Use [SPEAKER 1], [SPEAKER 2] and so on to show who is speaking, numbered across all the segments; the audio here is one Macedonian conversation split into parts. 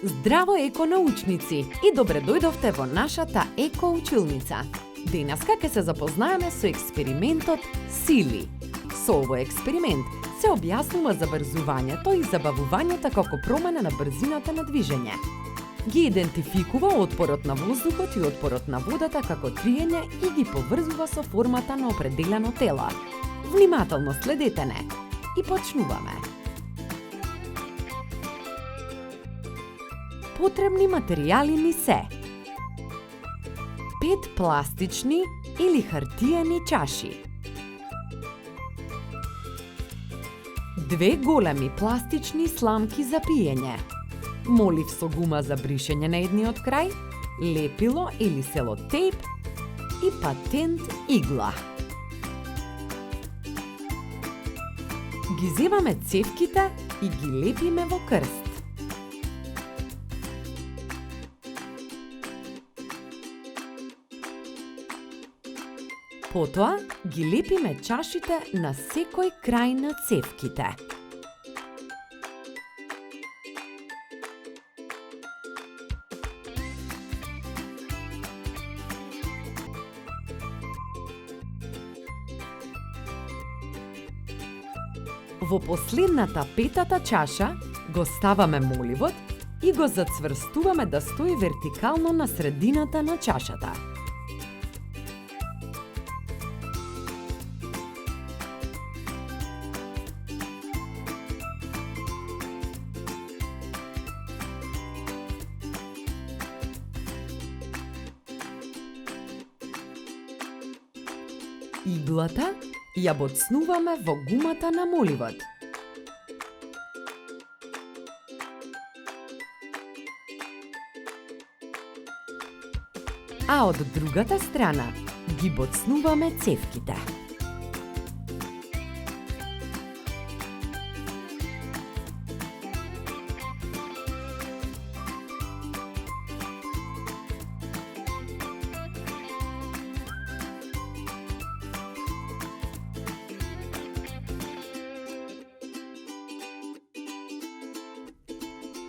[SPEAKER 1] Здраво еко-научници и добре дојдовте во нашата еко-училница. Денеска ќе се запознаеме со експериментот Сили. Со овој експеримент се објаснува забрзувањето и забавувањето како промена на брзината на движење. Ги идентификува отпорот на воздухот и отпорот на водата како триење и ги поврзува со формата на определено тело. Внимателно следете не и почнуваме. Потребни материјали ни се 5 пластични или хартиени чаши, 2 големи пластични сламки за пиење, молив со гума за бришење на едниот крај, лепило или селотейп и патент игла. Ги земаме цевките и ги лепиме во крст. Потоа ги лепиме чашите на секој крај на цевките. Во последната петата чаша го ставаме моливот и го зацврстуваме да стои вертикално на средината на чашата. Иглата ја боцнуваме во гумата на моливот. А од другата страна ги боцнуваме цевките.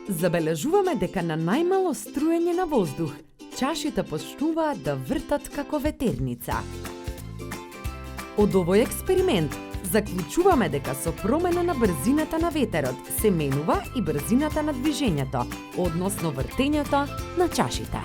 [SPEAKER 1] Забележуваме дека на најмало струење на воздух, чашите почнуваат да вртат како ветерница. Од овој експеримент заклучуваме дека со промена на брзината на ветерот се менува и брзината на движењето, односно вртењето на чашите.